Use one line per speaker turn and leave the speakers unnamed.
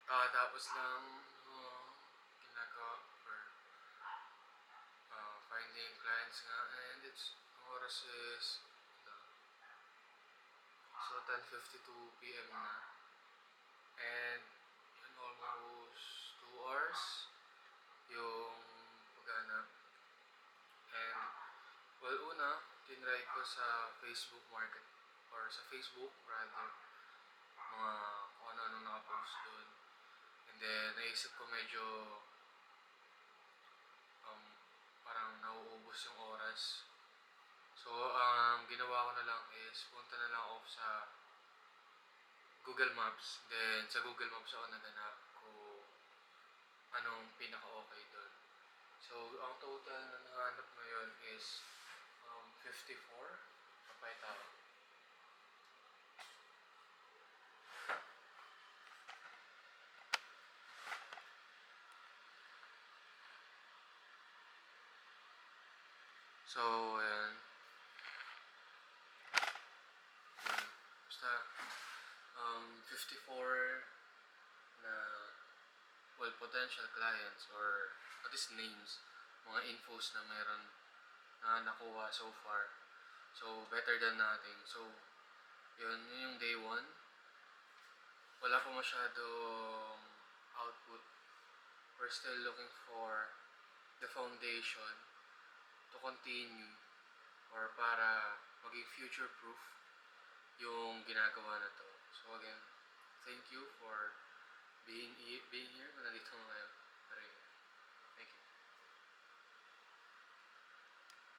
Tapos lang ginagawa for finding clients nga, and ang oras is ano, so 10:52 p.m. na, and yun almost 2 hours yung paghanap. And well, una tinry ko sa Facebook Market, or sa Facebook rather, mga kung ano-ano nakapost doon. And then naisip ko medyo um, parang nauubos yung oras. So, ginawa ko na lang is punta na lang ako sa Google Maps. Then, sa Google Maps ako naghanap kung anong pinaka-okay doon. So, ang total na nahanap ngayon is 54. Kapay tao. So, ayan. Basta, 54 na, well, potential clients or at least names, mga infos na meron na nakuha so far. So, better than nothing. So, yun yung day 1. Wala pa masyadong output. We're still looking for the foundation to continue or para maging future-proof yung ginagawa na to. So again, thank you for being here kung nandito